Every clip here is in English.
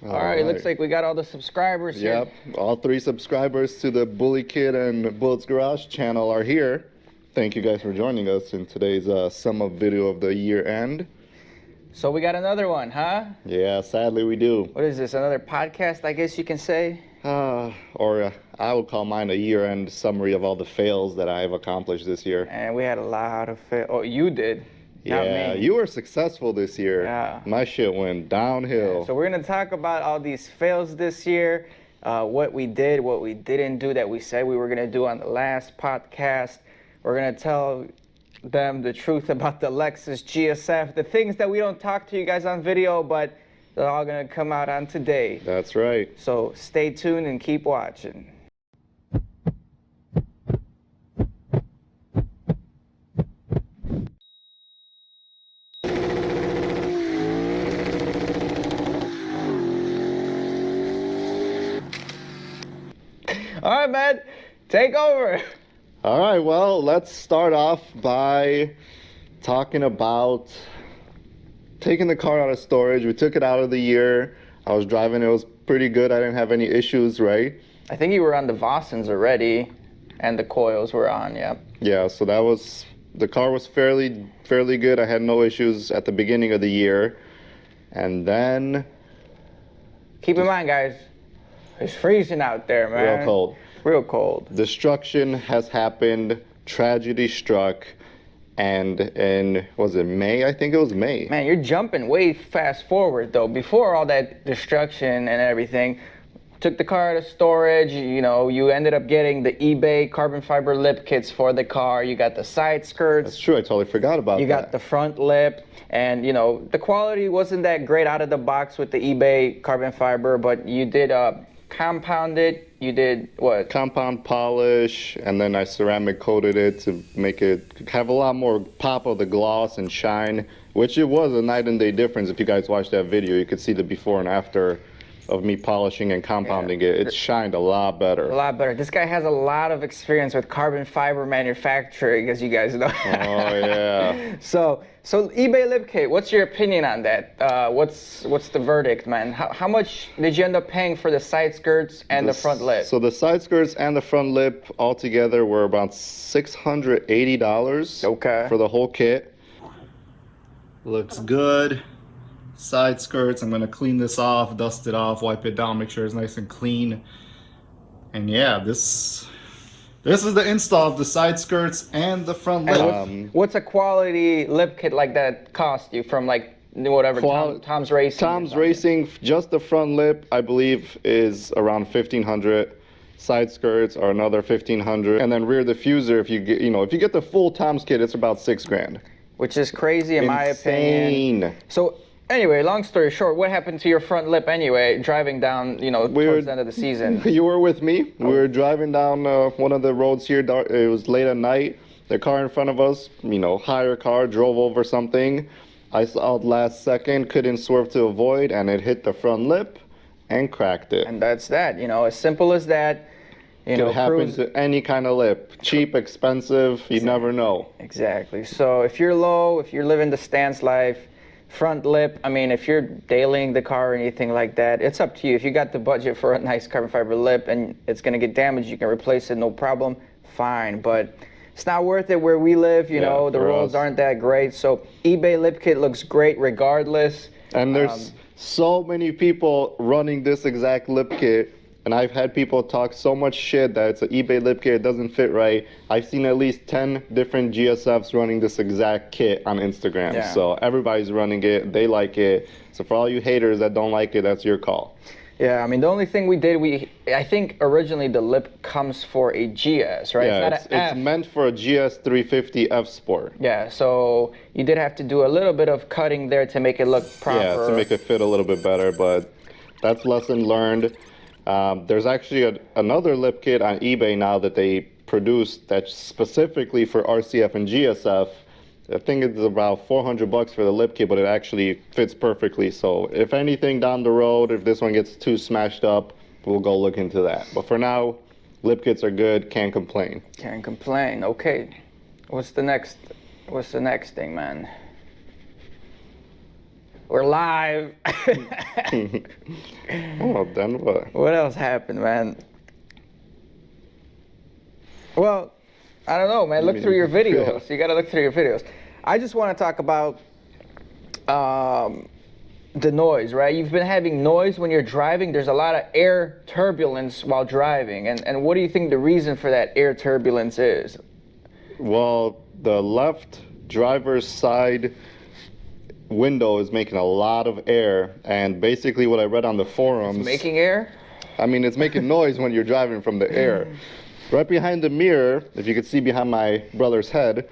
All right, looks like we got all the subscribers here. Yep, all 3 subscribers to the Bully Kid and Bullets Garage channel are here. Thank you guys for joining us in today's sum up video of the year end. So we got another one, huh? Yeah, sadly we do. What is this, another podcast, I guess you can say? I would call mine a year end summary of all the fails that I've accomplished this year. And we had a lot of fail. Oh, you did. Not Yeah, me. you were successful this year. Yeah. My shit went downhill. Yeah, so we're gonna talk about all these fails this year, what we did, what we didn't do that we said we were gonna do on the last podcast. We're gonna tell them the truth about the Lexus GSF, the things that we don't talk to you guys on video, but they're all gonna come out on today. That's right. So stay tuned and keep watching. All right, man, take over. All right, well, let's start off by talking about taking the car out of storage. We took it out of the year. I was driving, it was pretty good. I didn't have any issues, right? I think you were on the Vossens already, and the coils were on, yeah. Yeah, so the car was fairly good. I had no issues at the beginning of the year. And then... Keep in mind, guys, it's freezing out there, man. Real cold. Real cold. Destruction has happened. Tragedy struck. And in, was it May? I think it was May. Man, you're jumping way fast forward, though. Before all that destruction and everything, took the car out of storage, you know, you ended up getting the eBay carbon fiber lip kits for the car. You got the side skirts. That's true. I totally forgot about that. You got the front lip. And, you know, the quality wasn't that great out of the box with the eBay carbon fiber, but you did compound it. You did what? Compound polish, and then I ceramic coated it to make it have a lot more pop of the gloss and shine, which it was a night and day difference. If you guys watched that video, you could see the before and after of me polishing and compounding it. It shined a lot better. A lot better. This guy has a lot of experience with carbon fiber manufacturing, as you guys know. Oh, yeah. So eBay lip kit, what's your opinion on that? What's the verdict, man? How much did you end up paying for the side skirts and the front lip? So the side skirts and the front lip altogether were about $680 for the whole kit. Looks good. Side skirts, I'm gonna clean this off, dust it off, wipe it down, make sure it's nice and clean. And yeah, this is the install of the side skirts and the front lip. What's a quality lip kit like that cost you from, like, whatever, Tom's Racing? Tom's Racing, just the front lip, I believe, is around $1,500. Side skirts are another $1,500, and then rear diffuser, if you get the full Tom's kit, it's about $6,000. Which is crazy in my opinion. So anyway, long story short, what happened to your front lip anyway, driving down, towards the end of the season? You were with me. We were driving down one of the roads here. It was late at night. The car in front of us, higher car, drove over something. I saw it last second, couldn't swerve to avoid, and it hit the front lip and cracked it. And that's that, as simple as that. It could happen to any kind of lip. Cheap, expensive, you never know. Exactly. So if you're low, if you're living the stance life, front lip, I mean, if you're dailying the car or anything like that, it's up to you. If you got the budget for a nice carbon fiber lip and it's going to get damaged, you can replace it, no problem, fine. But it's not worth it where we live, the roads aren't that great. So eBay lip kit looks great regardless. And there's so many people running this exact lip kit. And I've had people talk so much shit that it's an eBay lip kit, it doesn't fit right. I've seen at least 10 different GSFs running this exact kit on Instagram. Yeah. So everybody's running it, they like it. So for all you haters that don't like it, that's your call. Yeah, I mean, the only thing we did, I think originally the lip comes for a GS, right? Yeah, it's meant for a GS 350 F Sport. Yeah, so you did have to do a little bit of cutting there to make it look proper. Yeah, to make it fit a little bit better, but that's lesson learned. There's actually another lip kit on eBay now that they produced that's specifically for RCF and GSF. I think it's about $400 for the lip kit, but it actually fits perfectly. So if anything down the road, if this one gets too smashed up, we'll go look into that. But for now, lip kits are good, can't complain. Can't complain. Okay, what's the next thing, man? We're live. Oh, then what? What else happened, man? Well, I don't know, man. Look through your videos. You gotta look through your videos. I just want to talk about the noise, right? You've been having noise when you're driving. There's a lot of air turbulence while driving. And what do you think the reason for that air turbulence is? Well, the left driver's side window is making a lot of air, and basically what I read on the forums, It's making air? I mean, it's making noise when you're driving from the air. Right behind the mirror, if you could see behind my brother's head,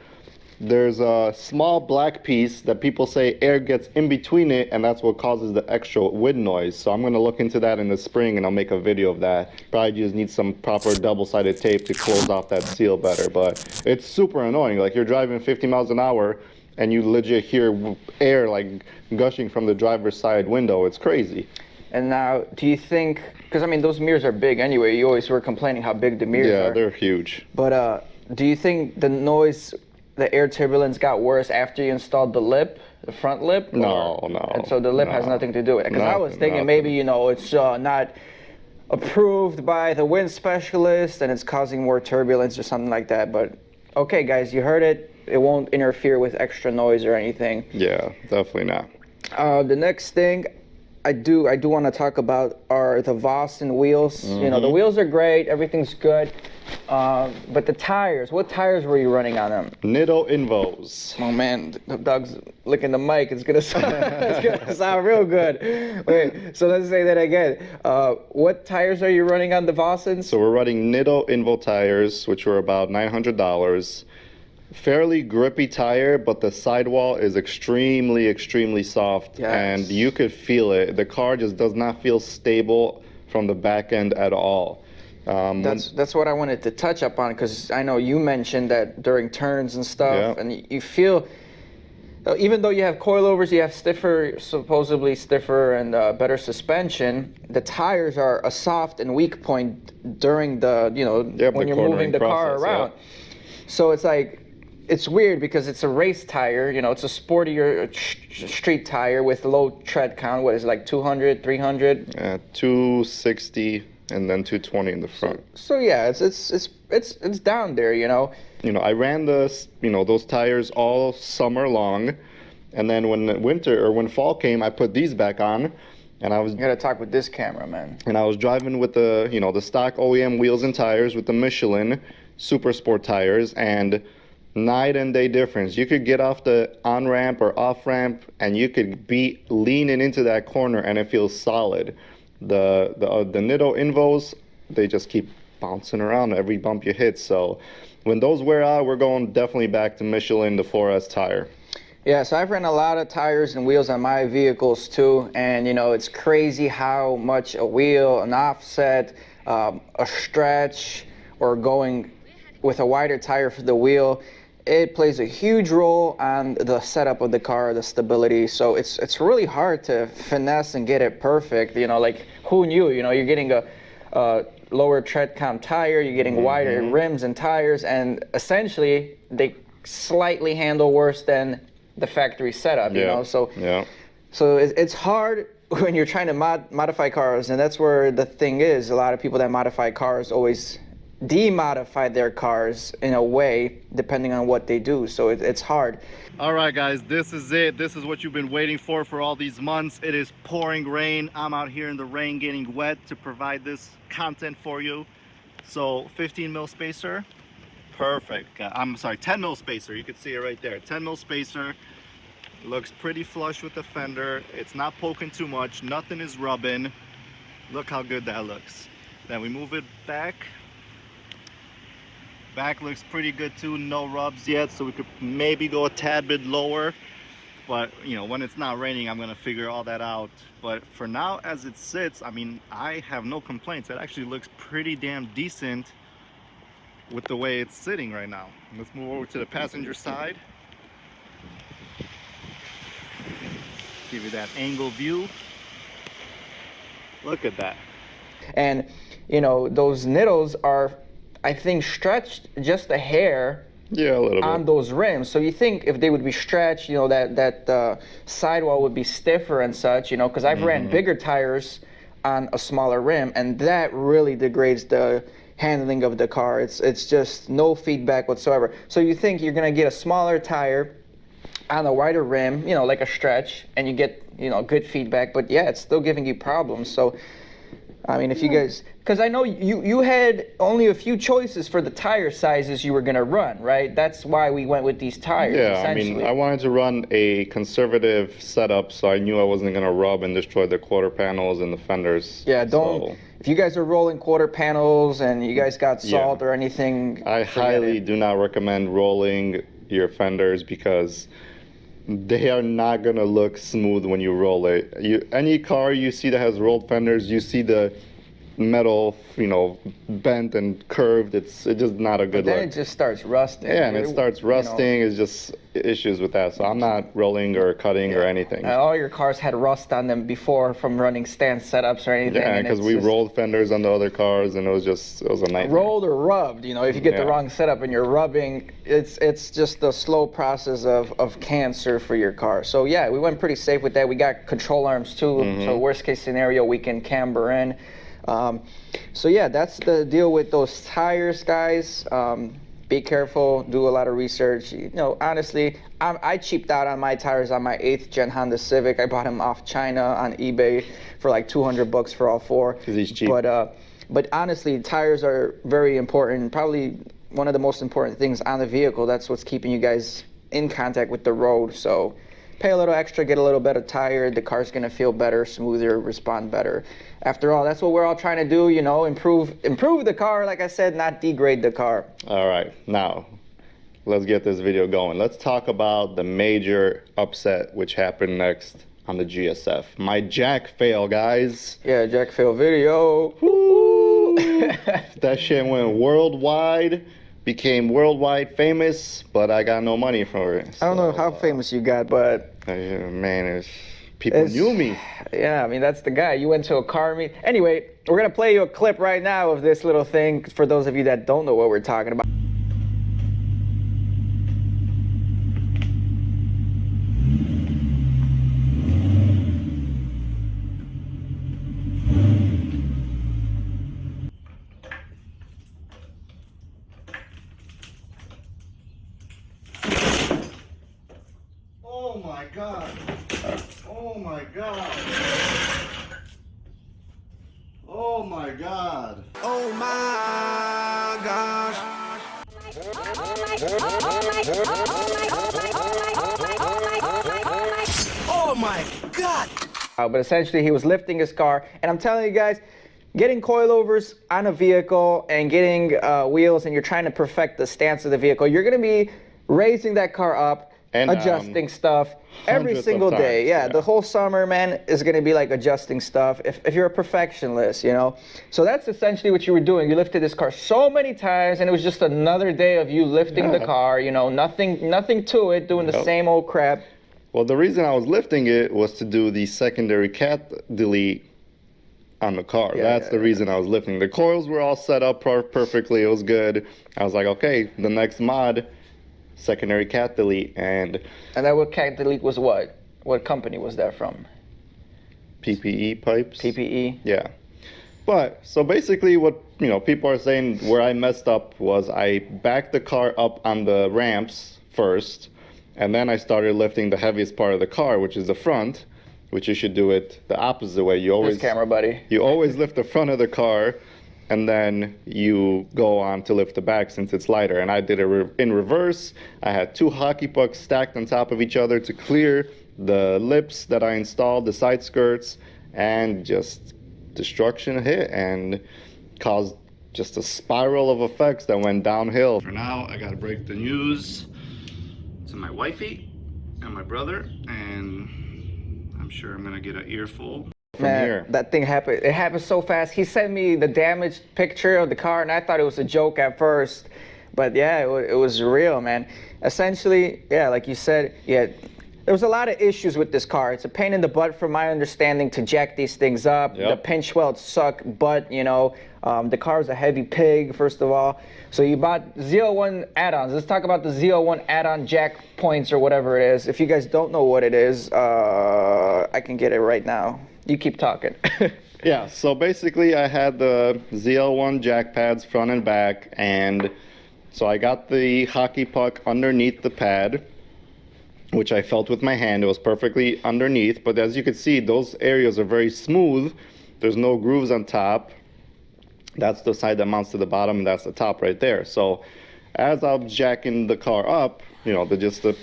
there's a small black piece that people say air gets in between it, and that's what causes the extra wind noise. So I'm going to look into that in the spring, and I'll make a video of that. Probably just need some proper double-sided tape to close off that seal better, but it's super annoying. Like, you're driving 50 miles an hour, and you legit hear air like gushing from the driver's side window. It's crazy. And now, do you think, because I mean, those mirrors are big anyway. You always were complaining how big the mirrors are. Yeah, they're huge. But do you think the noise, the air turbulence got worse after you installed the lip, the front lip? No. And so the lip has nothing to do with it? Because I was thinking maybe, you know, it's not approved by the wind specialist and it's causing more turbulence or something like that. But okay, guys, you heard it. It won't interfere with extra noise or anything. Yeah, definitely not. The next thing I do want to talk about are the Vossen wheels. You know, the wheels are great, everything's good. But the tires, what tires were you running on them? Nitto Invos. Oh man, the dog's licking the mic. It's gonna sound real good. Wait, so let's say that again. What tires are you running on the Vossens? So we're running Nitto Invo tires, which were about $900. Fairly grippy tire, but the sidewall is extremely soft, Yes. and you could feel it. The car just does not feel stable from the back end at all. That's what I wanted to touch up on, because I know you mentioned that during turns and stuff, Yeah. and you feel, even though you have coilovers, you have supposedly stiffer and better suspension, the tires are a soft and weak point during the, when you're moving the car around. So it's like, it's weird because it's a race tire, it's a sportier street tire with low tread count. What is it, like 200, 300? 260 and then 220 in the front. So yeah, it's down there, I ran those tires all summer long, and then when fall came, I put these back on, and You gotta talk with this camera, man. And I was driving with the stock OEM wheels and tires with the Michelin Super Sport tires, and night and day difference. You could get off the on-ramp or off-ramp, and you could be leaning into that corner, and it feels solid. The Nitto Invos, they just keep bouncing around every bump you hit. So when those wear out, we're going definitely back to Michelin, the 4S tire. Yeah, so I've ran a lot of tires and wheels on my vehicles too, and it's crazy how much a wheel, an offset, a stretch, or going with a wider tire for the wheel, it plays a huge role on the setup of the car, the stability. So it's really hard to finesse and get it perfect. Like who knew? You're getting a lower tread count tire, you're getting wider rims and tires, and essentially they slightly handle worse than the factory setup. So it's hard when you're trying to modify cars, and that's where the thing is. A lot of people that modify cars always demodify their cars in a way depending on what they do, so it's hard. All right, guys, this is it. This is what you've been waiting for all these months. It is pouring rain. I'm out here in the rain getting wet to provide this content for you. So 15 mil spacer, perfect. I'm sorry, 10 mil spacer. You can see it right there. 10 mil spacer, looks pretty flush with the fender. It's not poking too much, nothing is rubbing. Look how good that looks. Then we move it back. Back looks pretty good too, no rubs yet, so we could maybe go a tad bit lower, but when it's not raining, I'm gonna figure all that out. But for now, as it sits, I mean, I have no complaints. It actually looks pretty damn decent with the way it's sitting right now. Let's move over to the passenger side, give you that angle view. Look at that. And those Nittos are, I think, stretched just a hair Yeah, a little on bit. those rims. So you think if they would be stretched, you know, that sidewall would be stiffer and such, you know, because I've ran bigger tires on a smaller rim, and that really degrades the handling of the car. It's just no feedback whatsoever. So you think you're gonna get a smaller tire on a wider rim, you know, like a stretch, and you get, you know, good feedback, but yeah, it's still giving you problems. So I mean, if you guys, because I know you had only a few choices for the tire sizes you were gonna run, right? That's why we went with these tires. Yeah, I mean, essentially. I wanted to run a conservative setup, so I knew I wasn't going to rub and destroy the quarter panels and the fenders. Yeah, don't. So If you guys are rolling quarter panels and you guys got salt or anything, I forget highly it. do not recommend rolling your fenders because they are not going to look smooth when you roll it. Any car you see that has rolled fenders, you see the metal, you know, bent and curved. It's just not a good Then look. it just starts rusting. Yeah, and it starts You know. rusting. It's just issues with that. So I'm not rolling or cutting or anything. All your cars had rust on them before from running stand setups or anything. Yeah, and because it's we just rolled fenders on the other cars, and it was a nightmare. rolled or rubbed. You know, if you get the Yeah. wrong setup and you're rubbing, it's just a slow process of cancer for your car. So yeah, we went pretty safe with that. We got control arms too. So worst case scenario, we can camber in. So yeah, that's the deal with those tires, guys. Be careful, do a lot of research. You know, honestly, I cheaped out on my tires on my 8th gen Honda Civic. I bought them off China on eBay for like $200 for all four. 'Cause he's cheap. But honestly, tires are very important. Probably one of the most important things on the vehicle. That's what's keeping you guys in contact with the road. So pay a little extra, get a little better tire. The car's gonna feel better, smoother, respond better. After all, that's what we're all trying to do, you know, improve the car, like I said, not degrade the car. All right, now let's get this video going. Let's talk about the major upset which happened next on the GSF. My jack fail, guys. Yeah, Jack fail video. Woo! That shit went worldwide, became worldwide famous, but I got no money for it. I don't know So, how famous you got, but man, people it's- knew me. yeah, I mean, that's the guy. You went to a car meet. Anyway, we're gonna play you a clip right now of this little thing for those of you that don't know what we're talking about. Oh my god. Oh my god. Oh my god. Oh my gosh. Oh my god. But essentially, he was lifting his car, and I'm telling you guys, getting coilovers on a vehicle and getting wheels, and you're trying to perfect the stance of the vehicle, you're gonna be raising that car up, And, adjusting stuff every hundreds of single day. times, Yeah, yeah. the whole summer, man, is gonna be like adjusting stuff if you're a perfectionist, you know. So that's essentially what you were doing. You lifted this car so many times, and it was just another day of you lifting the Yeah. car. You know, nothing to it, doing the Yep. same old crap. Well, the reason I was lifting it was to do the secondary cat delete on the car. Yeah, That's yeah, the yeah. reason I was lifting. The coils were all set up perfectly. It was good. I was like, okay, the next mod, secondary cat delete, and And that what cat delete was what? What company was that from? PPE pipes. PPE? Yeah. But so basically what, you know, people are saying where I messed up was I backed the car up on the ramps first, and then I started lifting the heaviest part of the car, which is the front, which you should do it the opposite way. You always This camera, buddy. You always lift the front of the car, and then you go on to lift the back since it's lighter. And I did it in reverse. I had 2 hockey pucks stacked on top of each other to clear the lips that I installed, the side skirts, and just destruction hit and caused just a spiral of effects that went downhill. For now, I gotta break the news to my wifey and my brother, and I'm sure I'm gonna get an earful from Man, here. that thing happened. It happened so fast. He sent me the damaged picture of the car, and I thought it was a joke at first. But yeah, it was real, man. Essentially, yeah, like you said, yeah, There was a lot of issues with this car. It's a pain in the butt, from my understanding, to jack these things up. Yep. The pinch welds suck, but the car is a heavy pig, first of all. So you bought Z01 add-ons. Let's talk about the Z01 add-on jack points or whatever it is. If you guys don't know what it is, I can get it right now. You keep talking. Yeah, so basically I had the ZL1 jack pads front and back, and so I got the hockey puck underneath the pad, which I felt with my hand. It was perfectly underneath, but as you can see, those areas are very smooth. There's no grooves on top. That's the side that mounts to the bottom, and that's the top right there. So as I'm jacking the car up, the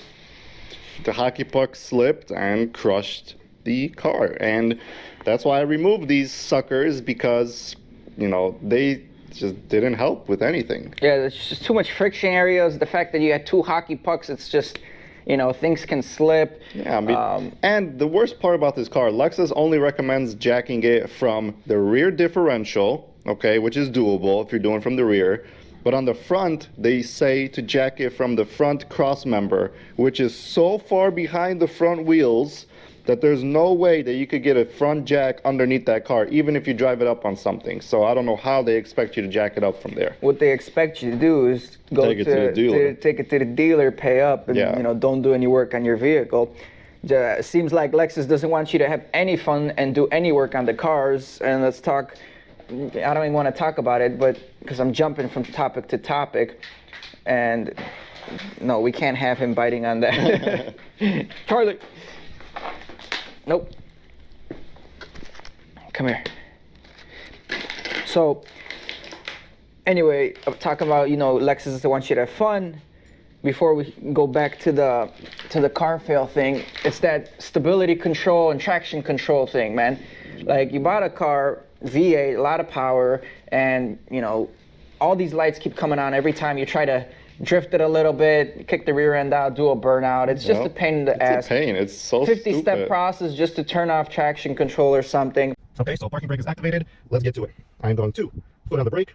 hockey puck slipped and crushed the car. And that's why I removed these suckers, because, they just didn't help with anything. Yeah, there's just too much friction areas. The fact that you had two hockey pucks, it's just, things can slip. Yeah, I mean, and the worst part about this car, Lexus only recommends jacking it from the rear differential, okay, which is doable if you're doing from the rear. But on the front, they say to jack it from the front cross member, which is so far behind the front wheels that there's no way that you could get a front jack underneath that car, even if you drive it up on something. So I don't know how they expect you to jack it up from there. What they expect you to do is go Take it to the dealer. take it to the dealer, pay up, and Yeah. don't do any work on your vehicle. It seems like Lexus doesn't want you to have any fun and do any work on the cars. And let's talk. I don't even want to talk about it, but because I'm jumping from topic to topic, and no, we can't have him biting on that. Charlie. Nope. Come here. So, anyway, I'm talking about, Lexus wants you to have fun. Before we go back to the car fail thing, it's that stability control and traction control thing, man. Like, you bought a car, V8, a lot of power, and, all these lights keep coming on every time you try to drift it a little bit, kick the rear end out, do a burnout. It's just a pain in the ass. It's a pain. It's so 50-step stupid. process just to turn off traction control or something. Okay, so parking brake is activated. Let's get to it. I'm going to put on the brake,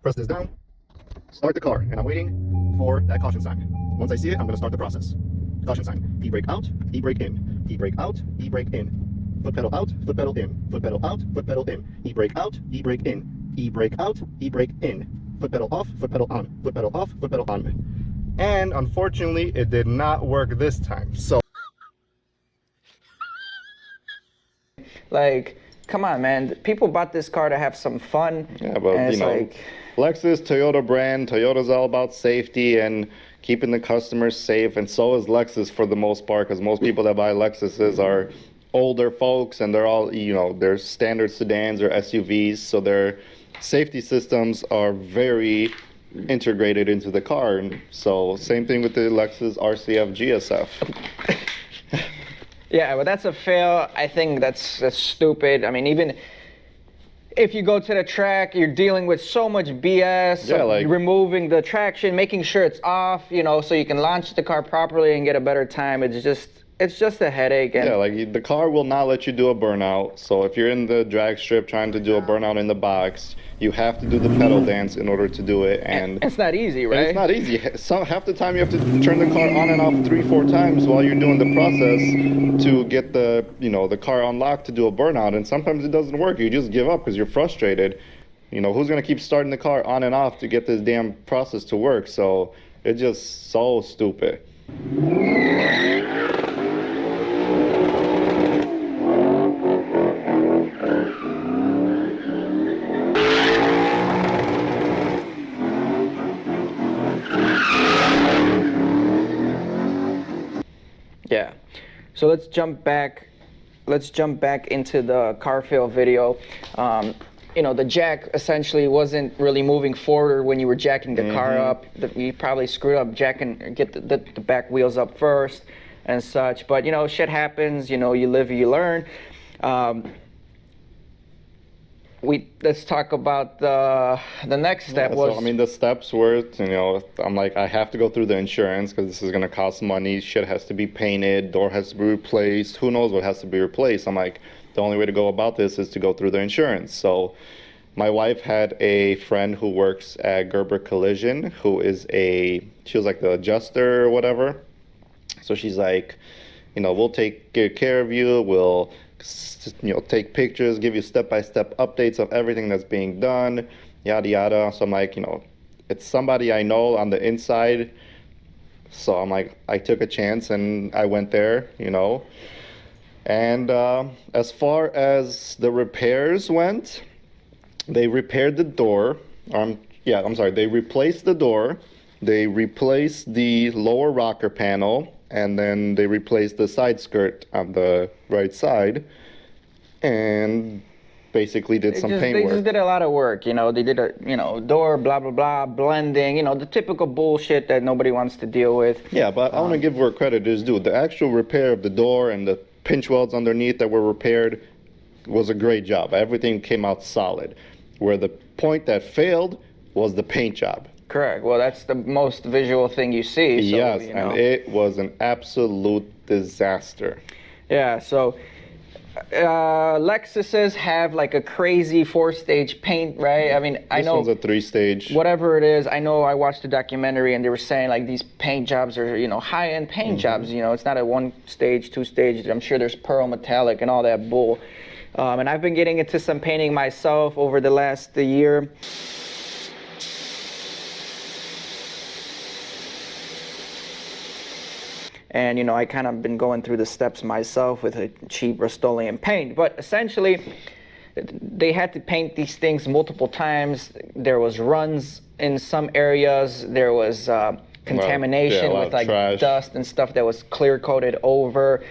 press this down, start the car, and I'm waiting for that caution sign. Once I see it, I'm going to start the process. Caution sign. E-brake out, e-brake in. E-brake out, e-brake in. Foot pedal out, foot pedal in. Foot pedal out, foot pedal in. E-brake out, e-brake in. E-brake out, e-brake in. Foot pedal off, foot pedal on. Foot pedal off, foot pedal on. And unfortunately, it did not work this time. So, Like, come on, man. People bought this car to have some fun. Yeah, but and it's Lexus, Toyota brand. Toyota's all about safety and keeping the customers safe, and so is Lexus for the most part, because most people that buy Lexuses are older folks, and they're all, they're standard sedans or SUVs, so their safety systems are very integrated into the car. And so same thing with the Lexus RCF GSF. Yeah, but that's a fail. I think that's stupid. I mean, even if you go to the track, you're dealing with so much BS. Yeah, like removing the traction, making sure it's off, so you can launch the car properly and get a better time. It's just a headache. And yeah, like the car will not let you do a burnout. So if you're in the drag strip trying to do a burnout in the box, you have to do the pedal dance in order to do it. And it's not easy, right? it's not easy. Half the time you have to turn the car on and off 3-4 times while you're doing the process to get the car unlocked to do a burnout. And sometimes it doesn't work. You just give up because you're frustrated. Who's gonna keep starting the car on and off to get this damn process to work? So it's just so stupid. Yeah. So let's jump back into the car fail video. The jack essentially wasn't really moving forward when you were jacking the car up. You probably screwed up jacking, get the back wheels up first and such. But, shit happens. You live, you learn. Let's talk about the next step. So, the steps were, I'm like, I have to go through the insurance because this is going to cost money. Shit has to be painted. Door has to be replaced. Who knows what has to be replaced? I'm like, the only way to go about this is to go through the insurance. So my wife had a friend who works at Gerber Collision, she was like the adjuster or whatever. So she's like, we'll take good care of you. We'll, take pictures, give you step-by-step updates of everything that's being done, yada, yada. So I'm like, it's somebody I know on the inside. So I'm like, I took a chance and I went there, And as far as the repairs went, they repaired the door. They replaced the door. They replaced the lower rocker panel, and then they replaced the side skirt on the right side, and basically did some paint They work. just did a lot of work, They did a, door, blah, blah, blah, blending, the typical bullshit that nobody wants to deal with. Yeah, but I want to give where credit is due. The actual repair of the door and the pinch welds underneath that were repaired was a great job. Everything came out solid. Where the point that failed was the paint job. Correct. Well, that's the most visual thing you see. So, Yes, and it was an absolute disaster. Yeah, so Lexuses have like a crazy 4-stage paint, right? I mean, I know this one's a 3-stage. Whatever it is, I know I watched the documentary and they were saying like these paint jobs are, high-end paint jobs. It's not a 1-stage, 2-stage. I'm sure there's pearl metallic and all that bull. And I've been getting into some painting myself over the last year. And, I kind of been going through the steps myself with a cheap Rust-Oleum paint. But essentially, they had to paint these things multiple times. There was runs in some areas. There was contamination with like trash. Dust and stuff that was clear coated over.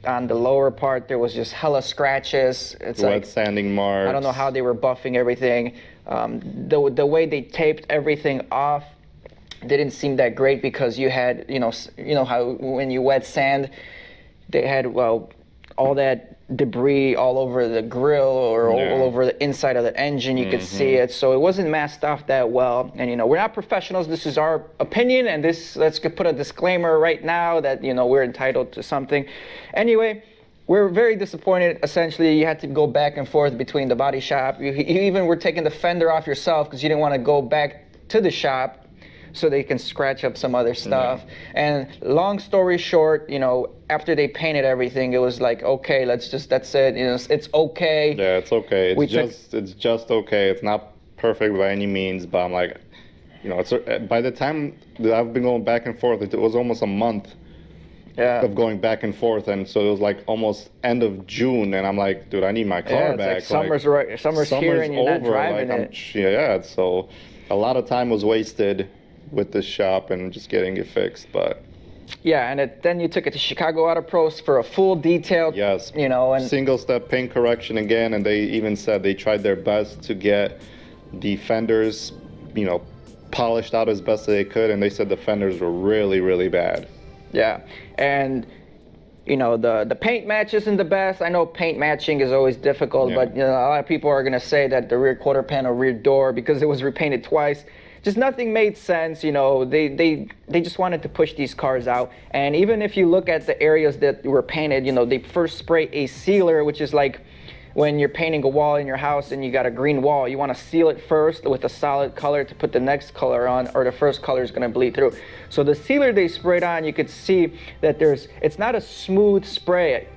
On the lower part, there was just hella scratches. It's wet sanding marks. I don't know how they were buffing everything. The way they taped everything off didn't seem that great because you had, how when you wet sand, they had, all that debris all over the grill or all over the inside of the engine. You could see it. So it wasn't masked off that well. And, we're not professionals. This is our opinion. And let's put a disclaimer right now that, we're entitled to something. Anyway, we're very disappointed. Essentially, you had to go back and forth between the body shop. You even were taking the fender off yourself because you didn't want to go back to the shop so they can scratch up some other stuff. And long story short, after they painted everything, it was like, okay, that's it. It's okay. Yeah, it's okay. It's just okay. It's not perfect by any means, but I'm like, it's by the time that I've been going back and forth, it was almost a month of going back and forth, and so it was like almost end of June, and I'm like, dude, I need my car back. Summer's here and you're not driving it. So a lot of time was wasted with the shop and just getting it fixed, but yeah, and then you took it to Chicago Auto Pros for a full detailed, and single step paint correction again, and they even said they tried their best to get the fenders, polished out as best as they could, and they said the fenders were really, really bad. Yeah, and the paint match isn't the best. I know paint matching is always difficult, but a lot of people are gonna say that the rear quarter panel, rear door, because it was repainted twice, just nothing made sense. They just wanted to push these cars out. And even if you look at the areas that were painted, they first spray a sealer, which is like when you're painting a wall in your house and you got a green wall, you want to seal it first with a solid color to put the next color on, or the first color is going to bleed through. So the sealer they sprayed on, you could see that it's not a smooth spray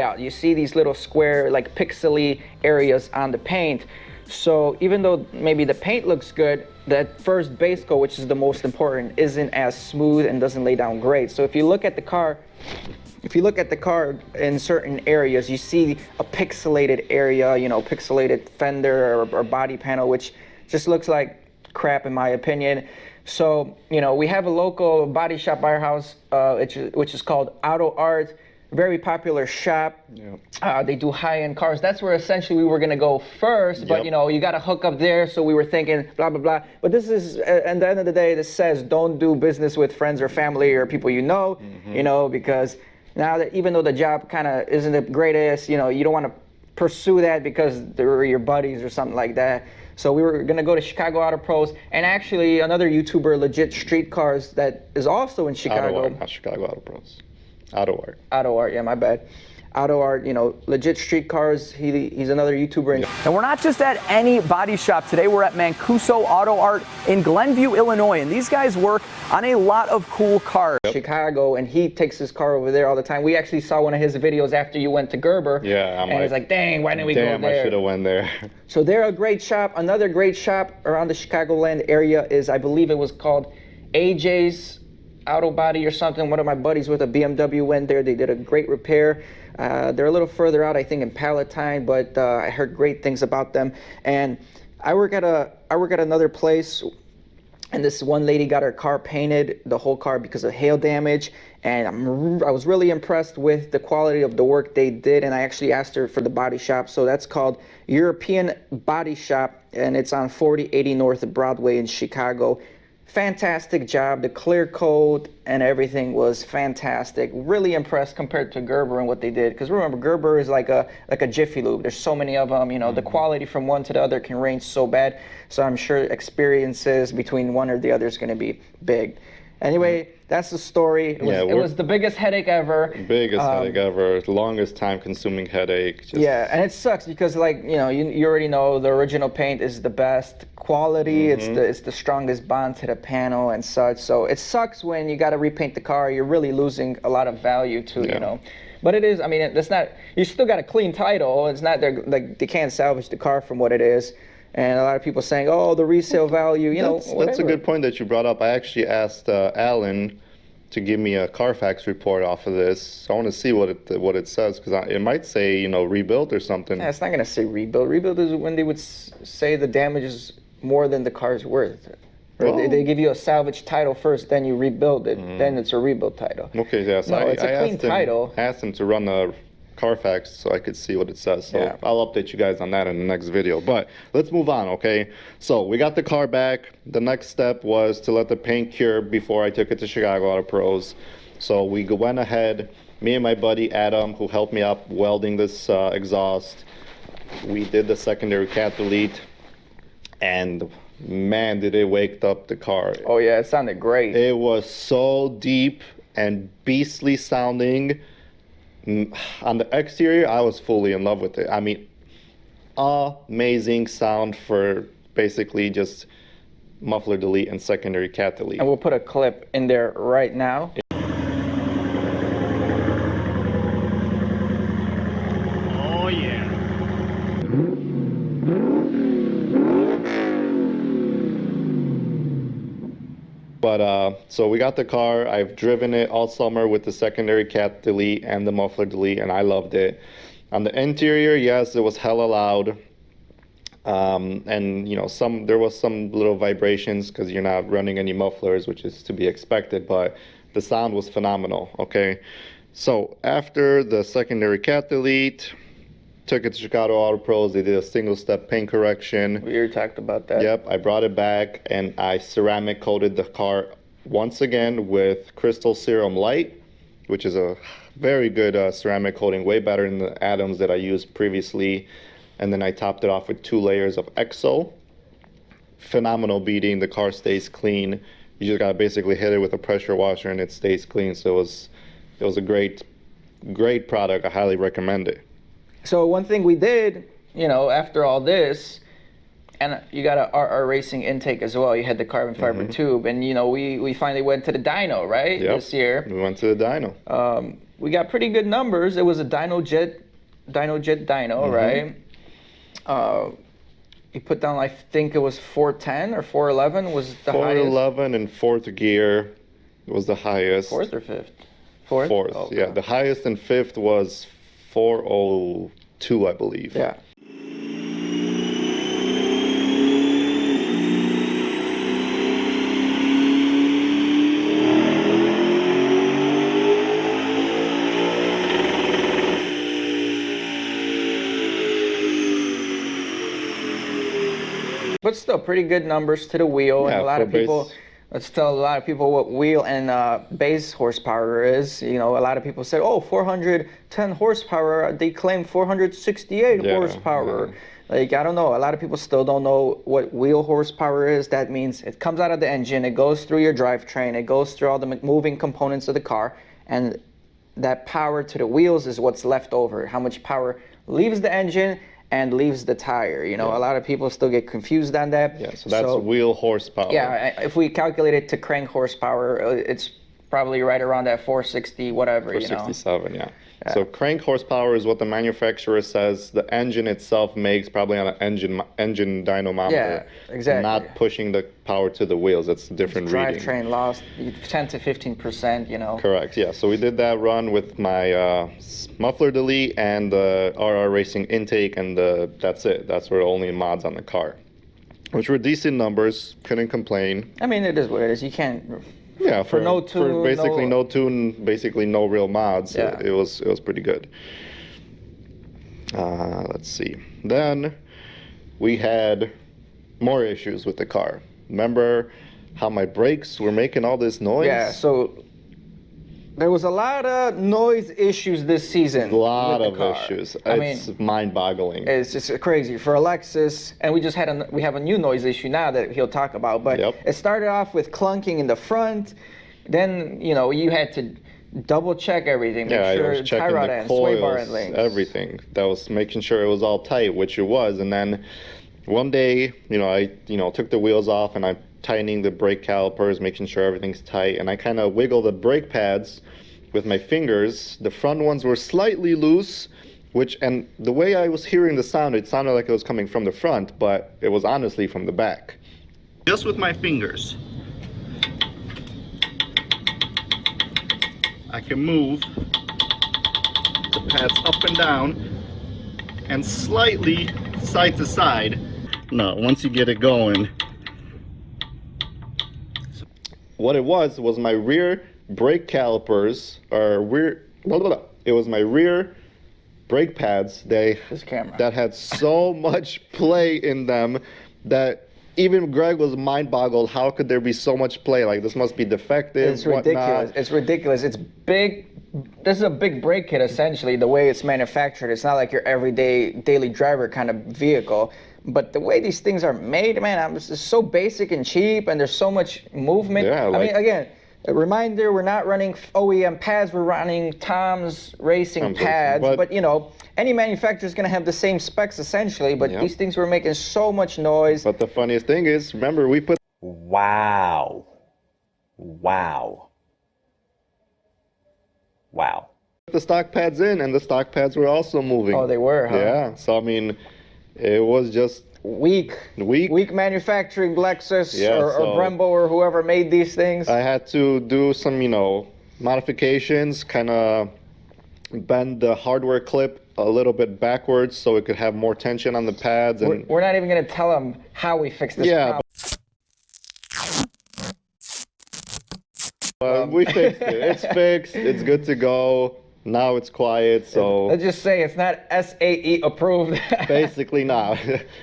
out. You see these little square, like pixely areas on the paint. So even though maybe the paint looks good, that first base coat, which is the most important, isn't as smooth and doesn't lay down great. So if you look at the car in certain areas, you see a pixelated area, pixelated fender or body panel, which just looks like crap in my opinion. So, we have a local body shop by our house, which is called Auto Art. Very popular shop. They do high-end cars. That's where essentially we were going to go first, but you got to hook up there, so we were thinking blah blah blah. But this is at the end of the day, this says don't do business with friends or family or people because now that even though the job kind of isn't the greatest, you don't want to pursue that because they're your buddies or something like that. So we were going to go to Chicago Auto Pros, and actually another YouTuber, Legit Street Cars, that is also in Chicago. Not Chicago Auto Pros. Auto Art. Auto Art, yeah, my bad. Auto Art, you know, legit street cars. He's another YouTuber. And we're not just at any body shop today. We're at Mancuso Auto Art in Glenview, Illinois. And these guys work on a lot of cool cars. Chicago, and he takes his car over there all the time. We actually saw one of his videos after you went to Gerber. Yeah, and he's like, dang, why didn't we go there? Damn, I should have went there. So they're a great shop. Another great shop around the Chicagoland area is, I believe it was called AJ's Auto Body or something. One of my buddies with a BMW went there. They did a great repair. They're a little further out, I think, in Palatine, but I heard great things about them. And I work at another place, and this one lady got her car painted, the whole car, because of hail damage. And I was really impressed with the quality of the work they did, and I actually asked her for the body shop. So that's called European Body Shop, and it's on 4080 North of Broadway in Chicago. Fantastic job. The clear coat and everything was fantastic. Really impressed compared to Gerber and what they did. Because remember, Gerber is like a Jiffy Lube. There's so many of them. You know, the quality from one to the other can range so bad. So I'm sure experiences between one or the other is going to be big. Anyway, that's the story. It was the biggest headache ever. Biggest headache ever. Longest time-consuming headache. Yeah, and it sucks because, like, you know, you already know the original paint is the best quality. It's the strongest bond to the panel and such. So it sucks when you got to repaint the car. You're really losing a lot of value to, you know. But it is. I mean, it's not. You still got a clean title. It's not. Like, they can't salvage the car from what it is. And a lot of people saying, oh, the resale value, you know, whatever. That's a good point that you brought up. I actually asked Alan to give me a Carfax report off of this. So I want to see what it says, because it might say, you know, rebuilt or something. Yeah, it's not going to say rebuild. Rebuild is when they would say the damage is more than the car's worth. Or they give you a salvage title first, then you rebuild it. Then it's a rebuild title. Okay, yeah. So no, it's a clean title. I asked him to run a Carfax so I could see what it says. So I'll update you guys on that in the next video. But let's move on, okay? So we got the car back. The next step was to let the paint cure before I took it to Chicago Auto Pros. So we went ahead, me and my buddy Adam, who helped me out welding this exhaust. We did the secondary cat delete, and man, did it wake up the car. Oh yeah, it sounded great. It was so deep and beastly sounding. On the exterior, I was fully in love with it. I mean, amazing sound for basically just muffler delete and secondary cat delete. And we'll put a clip in there right now. Oh yeah. But so we got the car. I've driven it all summer with the secondary cat delete and the muffler delete, and I loved it. On the interior, yes, it was hella loud. And you know, there was some little vibrations because you're not running any mufflers, which is to be expected, but the sound was phenomenal, okay? So after the secondary cat delete, took it to Chicago Auto Pros. They did a single-step paint correction. We already talked about that. Yep, I brought it back, and I ceramic coated the car once again with Crystal Serum Light, which is a very good ceramic coating, way better than the Adams that I used previously. And then I topped it off with 2 layers of Exo. Phenomenal beading. The car stays clean. You just gotta basically hit it with a pressure washer, and it stays clean. So it was a great product. I highly recommend it. So one thing we did, you know, after all this, and you got a RR Racing intake as well. You had the carbon fiber tube, and you know, we finally went to the dyno, right? Yep. This year. We went to the dyno. We got pretty good numbers. It was a dyno, right? You put down, I think it was 410 or 411 was the highest. 411 in 4th gear was the highest. 4th or 5th? 4th? 4th, Oh, yeah. okay. The highest in 5th was 402, I believe. Yeah. But still, pretty good numbers to the wheel, Yeah, and a lot for of people. base. Let's tell a lot of people what wheel and base horsepower is. You know, a lot of people say, "Oh, 410 horsepower." They claim 468 horsepower. Yeah. Like, I don't know. A lot of people still don't know what wheel horsepower is. That means it comes out of the engine, it goes through your drivetrain, it goes through all the moving components of the car, and that power to the wheels is what's left over. How much power leaves the engine and leaves the tire. You know, a lot of people still get confused on that. Yeah, so that's wheel horsepower. Yeah, if we calculate it to crank horsepower, it's probably right around that 460 whatever, 467, yeah. So crank horsepower is what the manufacturer says the engine itself makes, probably on an engine dynamometer. Yeah, exactly. Not pushing the power to the wheels. It's a different reading. Drivetrain lost 10 to 15%, you know. Correct, yeah. So we did that run with my muffler delete and the RR Racing intake, and that's it. That's were the only mods on the car, which were decent numbers. Couldn't complain. I mean, it is what it is. You can't... Yeah, for no tune, for basically no tune, basically no real mods. Yeah. It was pretty good. Let's see. Then we had more issues with the car. Remember how my brakes were making all this noise? Yeah, so there was a lot of noise issues this season. A lot with of the car. issues. I It's mean, mind-boggling. it's just crazy for Alexis, and we just we have a new noise issue now that he'll talk about. But it started off with clunking in the front. Then you had to double check everything, make I sure was checking tie rod the ends, sway bar end coils, links, everything. That was making sure it was all tight, which it was. And then one day, I took the wheels off and I'm tightening the brake calipers, making sure everything's tight. And I kind of wiggle the brake pads with my fingers. The front ones were slightly loose, and the way I was hearing the sound, it sounded like it was coming from the front, but it was honestly from the back. Just with my fingers, I can move the pads up and down and slightly side to side. No, once you get it going. What it was my rear brake calipers, it was my rear brake pads that had so much play in them that even Greg was mind-boggled. How could there be so much play? Like, this must be defective. It's ridiculous. It's ridiculous. It's big. This is a big brake kit, essentially, the way it's manufactured. It's not like your everyday daily driver kind of vehicle. But the way these things are made, man, it's just so basic and cheap, and there's so much movement. Yeah, I mean, again, a reminder, we're not running OEM pads, we're running Tom's Racing pads. But any manufacturer is going to have the same specs, essentially, but these things were making so much noise. But the funniest thing is, remember, we put... Wow. the stock pads in, and the stock pads were also moving. Oh, they were, huh? Yeah, so I mean, it was just... Weak manufacturing, Lexus or Brembo or whoever made these things. I had to do some, modifications, kind of bend the hardware clip a little bit backwards so it could have more tension on the pads. And we're not even going to tell them how we fixed this problem. But we fixed it. It's fixed. It's good to go. Now it's quiet, so... Let's just say it's not SAE approved. Basically not.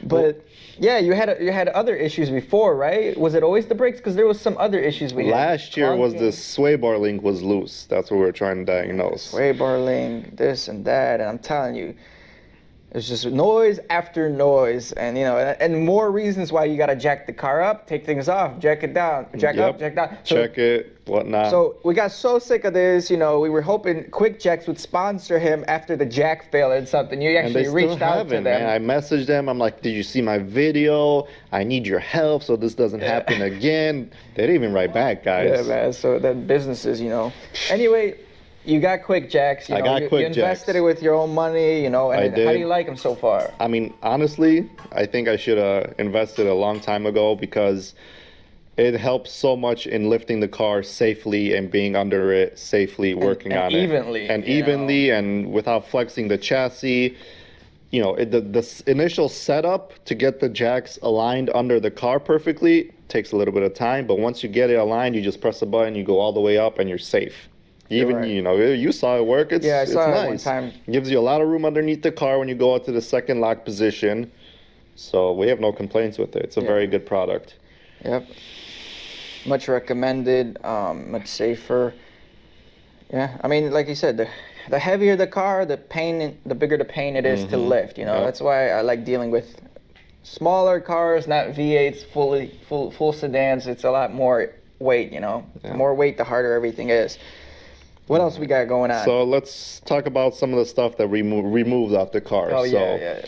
But yeah, you had other issues before, right? Was it always the brakes? Because there was some other issues we had. Last year was the sway bar link was loose. That's what we were trying to diagnose. Sway bar link, this and that, and I'm telling you, it's just noise after noise, and and more reasons why you gotta jack the car up, take things off, jack it down, jack up, jack down. Check it, whatnot. So we got so sick of this, we were hoping Quick Jacks would sponsor him after the jack failed and something. You actually reached out to them. Man. I messaged them. I'm like, did you see my video? I need your help so this doesn't happen again. They didn't even write back, guys. Yeah, man. So then businesses, Anyway. You got Quick Jacks. I got Quick Jacks. You invested it with your own money, and I did. How do you like them so far? I mean, honestly, I think I should have invested a long time ago because it helps so much in lifting the car safely and being under it safely, working on it. Evenly and without flexing the chassis. The initial setup to get the jacks aligned under the car perfectly takes a little bit of time, but once you get it aligned, you just press a button, you go all the way up, and you're safe. Even, you saw it work. It's I saw nice. It one time. Gives you a lot of room underneath the car when you go out to the second lock position. So we have no complaints with it. It's a very good product. Yep. Much recommended, much safer. Yeah, I mean, like you said, the heavier the car, the bigger the pain it is to lift. That's why I like dealing with smaller cars, not V8s, full sedans. It's a lot more weight. The more weight, the harder everything is. What else we got going on? So let's talk about some of the stuff that we removed off the car. oh, so, yeah.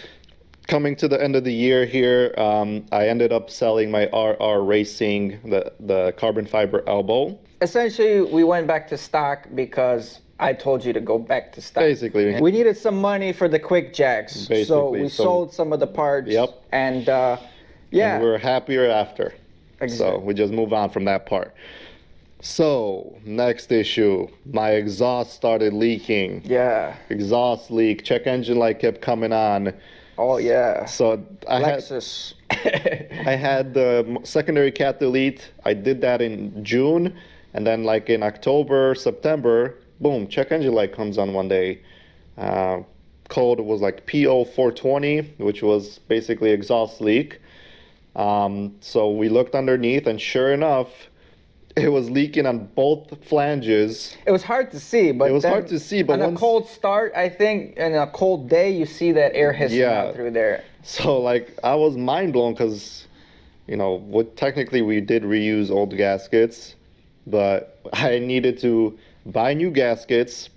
coming to the end of the year here, I ended up selling my RR Racing, the carbon fiber elbow. Essentially, we went back to stock because I told you to go back to stock. Basically. And we needed some money for the quick jacks. So Basically, we so- sold some of the parts. Yep. And And yeah. we're happier after. So Exactly. we just move on from that part. So, next issue, my exhaust started leaking. Yeah. Exhaust leak, check engine light kept coming on. Oh, yeah. So I had Lexus. I had the secondary cat delete. I did that in June, and then like in October, September, boom, check engine light comes on one day. Code was like PO420, which was basically exhaust leak. So we looked underneath, and sure enough, it was leaking on both flanges. It was hard to see, but It was then hard to see, but on a once- cold start, I think, and a cold day, you see that air hissing Yeah. out through there. So like I was mind blown because, you know, technically we did reuse old gaskets, but I needed to buy new gaskets,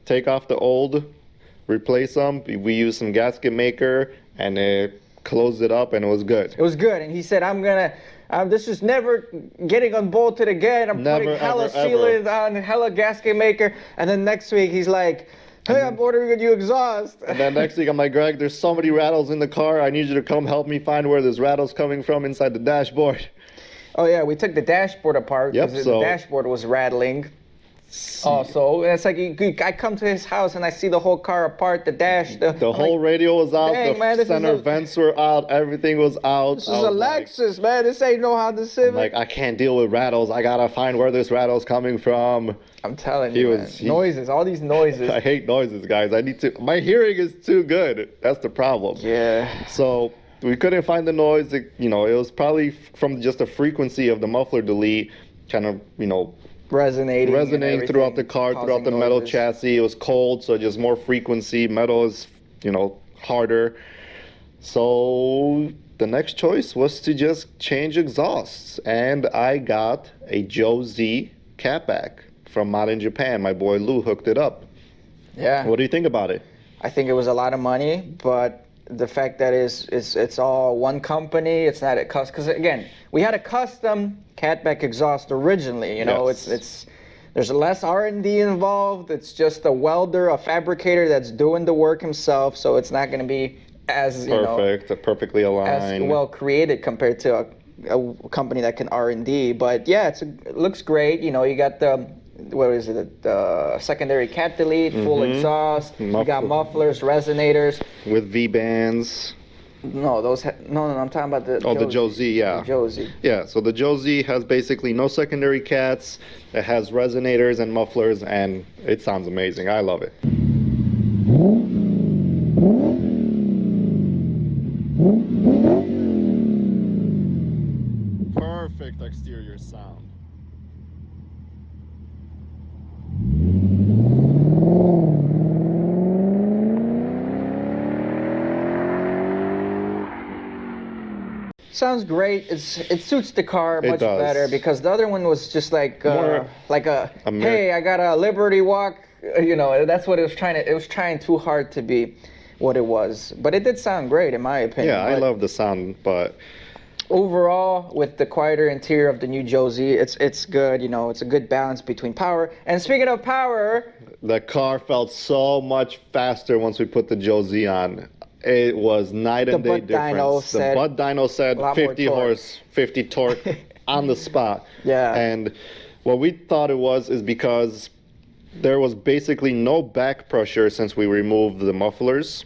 take off the old, replace them. We used some gasket maker and it closed it up and it was good. It was good, and he said, this is never getting unbolted again. I'm Never, putting hella ever, ever." sealants on, hella gasket maker. And then next week, he's like, hey, I'm ordering a new exhaust. And then next week I'm like, Greg, there's so many rattles in the car. I need you to come help me find where this rattle's coming from inside the dashboard. Oh, yeah, we took the dashboard apart Yep, because so- the dashboard was rattling. Also, and it's like I come to his house and I see the whole car apart, the dash, The I'm whole like, radio was out, "Dang, the man, this is center a- vents were out, everything was out. This is a Lexus, man. This ain't no Honda Civic. Like, I can't deal with rattles. I gotta find where this rattle's coming from. I'm telling He you, was- man. he- Noises, all these noises. I hate noises, guys. My hearing is too good. That's the problem. Yeah. So we couldn't find the noise. It was probably from just the frequency of the muffler delete, kind of, Resonating and throughout the everything, car, throughout causing the metal noises. chassis. It was cold, so just more frequency. Metal is, harder. So the next choice was to just change exhausts, and I got a Joe Z catback from Mod in Japan. My boy Lou hooked it up. Yeah. What do you think about it? I think it was a lot of money, but the fact that it's all one company, it's not a custom. Because again, we had a custom catback exhaust originally. Yes. It's there's less R&D involved. It's just a welder, a fabricator that's doing the work himself. So it's not going to be as Perfect, perfectly as aligned. well created compared to a company that can R&D. But yeah, it looks great. You got the secondary cat delete, full exhaust. You got mufflers, resonators. With V-bands. No, I'm talking about the. Oh, the Joe Z, yeah. The Joe Z. Yeah, so the Joe Z has basically no secondary cats. It has resonators and mufflers, and it sounds amazing. I love it. Perfect exterior sound. Sounds great. It suits the car It much does. better because the other one was just like More hey, I got a Liberty Walk. That's what it was trying to. It was trying too hard to be what it was, but it did sound great in my opinion. Yeah, I But love the sound, but overall, with the quieter interior of the new Joe Z, it's good. It's a good balance between power. And speaking of power, the car felt so much faster once we put the Joe Z on. It was night and day Bud Dyno difference. The said Bud Dyno said a lot more 50 torque. horse, 50 torque on the spot. Yeah. And what we thought it was is because there was basically no back pressure since we removed the mufflers.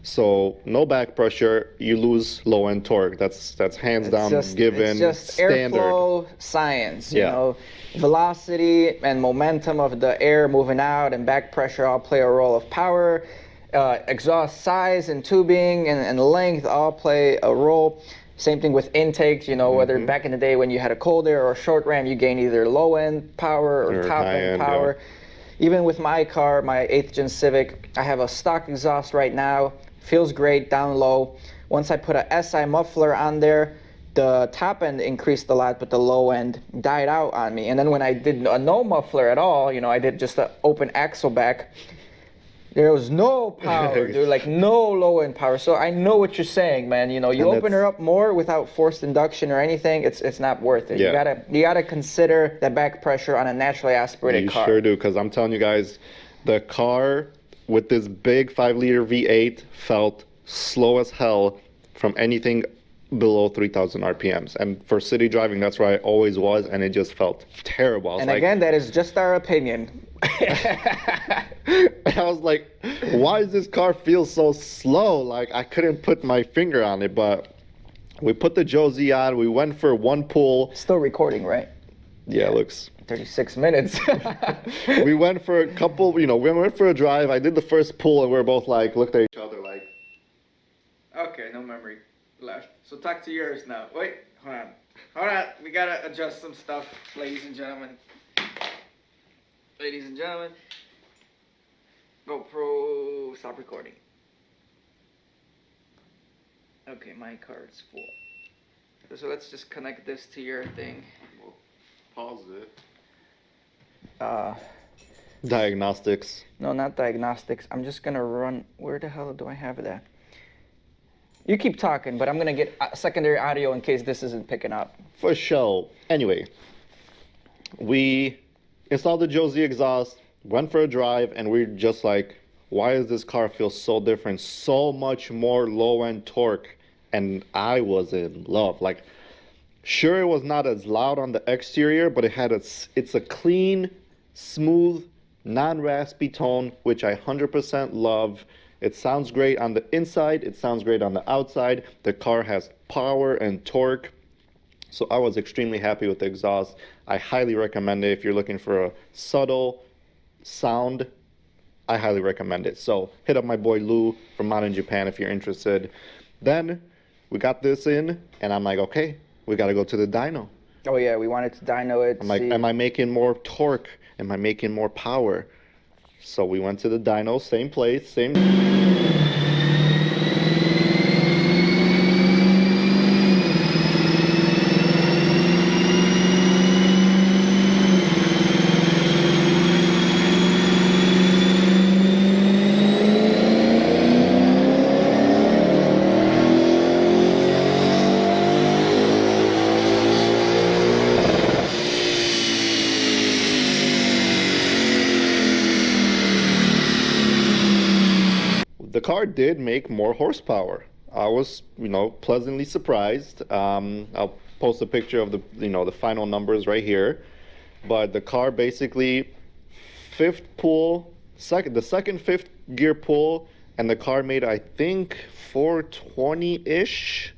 So no back pressure, you lose low end torque. That's hands down given It's just standard. airflow science. Yeah. Velocity and momentum of the air moving out and back pressure all play a role of power. Exhaust size and tubing and length all play a role. Same thing with intakes, whether back in the day when you had a cold air or a short ram, you gain either low end power or top high end end, power. Even with my car, my 8th gen Civic, I have a stock exhaust right now. Feels great down low. Once I put a SI muffler on there, the top end increased a lot, but the low end died out on me. And then when I did a no muffler at all, you know, I did just an open axle back, there was no power. There was like no low end power. So I know what you're saying, man. You know, you And open her up more without forced induction or anything, it's not worth it. Yeah. You gotta consider that back pressure on a naturally aspirated You car. sure do, because I'm telling you guys, the car with this big 5-liter V8 felt slow as hell from anything below 3,000 RPMs. And for city driving, that's where I always was, and it just felt terrible. I was And like, again, that is just our opinion. I was like, why does this car feel so slow? Like, I couldn't put my finger on it, but we put the Joe Z on. We went for one pull. Still recording, right? Yeah, it looks. 36 minutes. We went for a couple, you know, we went for a drive. I did the first pull, and we were both like, looked at each other like. Okay, no memory left. So talk to yours now. Wait, hold on. Hold on. We gotta adjust some stuff, ladies and gentlemen. Ladies and gentlemen. GoPro, stop recording. Okay, my card's full. So let's just connect this to your thing. Pause it. Diagnostics. Diagnostics. No, not diagnostics. I'm just gonna run. Where the hell do I have that? You keep talking, but I'm gonna get secondary audio in case this isn't picking up. For sure. Anyway, we installed the Joe Z exhaust, went for a drive, and we're just like, why does this car feel so different? So much more low-end torque. And I was in love. Like, sure, it was not as loud on the exterior, but it's a clean, smooth, non-raspy tone, which I 100% love. It sounds great on the inside. It sounds great on the outside. The car has power and torque. So I was extremely happy with the exhaust. I highly recommend it if you're looking for a subtle sound. I highly recommend it. So hit up my boy Lou from Modern Japan if you're interested. Then we got this in, and I'm like, okay, we got to go to the dyno. Oh yeah, we wanted to dyno it. I'm like, am I making more torque? Am I making more power? So we went to the dyno, same place, same. The car did make more horsepower. I was, pleasantly surprised. I'll post a picture of the final numbers right here. But the car basically, the second fifth gear pull, and the car made, I think, 420-ish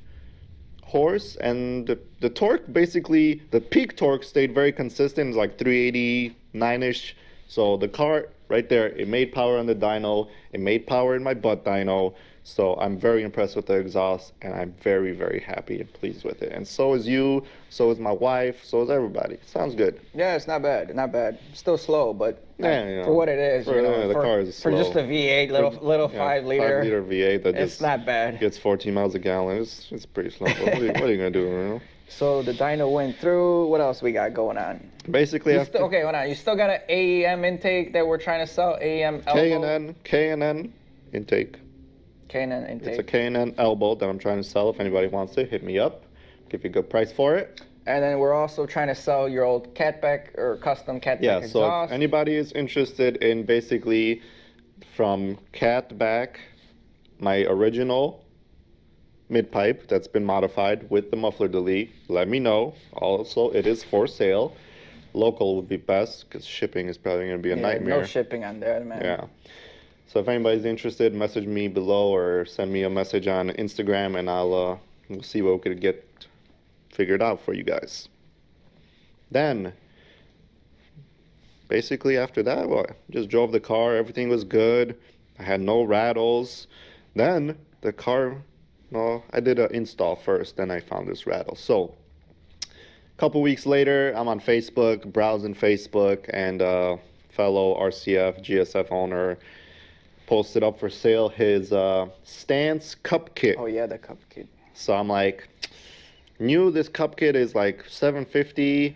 horse. And the torque, basically, the peak torque stayed very consistent. It's like 389-ish. So the car right there, it made power on the dyno. It made power in my butt dyno. So I'm very impressed with the exhaust, and I'm very, very happy and pleased with it. And so is you, so is my wife, so is everybody. Sounds good. Yeah, it's not bad, not bad. Still slow, but Yeah, for what it is, the car is slow. for just a V8, little 5-liter. 5-liter V8 that it's just not bad. gets 14 miles a gallon. It's pretty slow. But what are you gonna do, So the dyno went through. What else we got going on? Basically, Okay, hold on. You still got an AEM intake that we're trying to sell. AEM elbow. K&N intake. K&N intake. It's a K&N elbow that I'm trying to sell. If anybody wants it, hit me up. Give you a good price for it. And then we're also trying to sell your old catback or custom catback exhaust. So if anybody is interested in basically from catback, my original mid-pipe that's been modified with the muffler delete, let me know. Also, it is for sale. Local would be best because shipping is probably going to be a nightmare. No shipping on there, man. Yeah. So if anybody's interested, message me below or send me a message on Instagram, and we'll see what we could get figured out for you guys. Then, basically after that, just drove the car. Everything was good. I had no rattles. Then the car, I did an install first, then I found this rattle. So a couple weeks later, I'm on Facebook, browsing Facebook, and a fellow RCF, GSF owner posted up for sale his Stance Cup Kit. Oh yeah, the cup kit. So I'm like, New, this cup kit is like $750.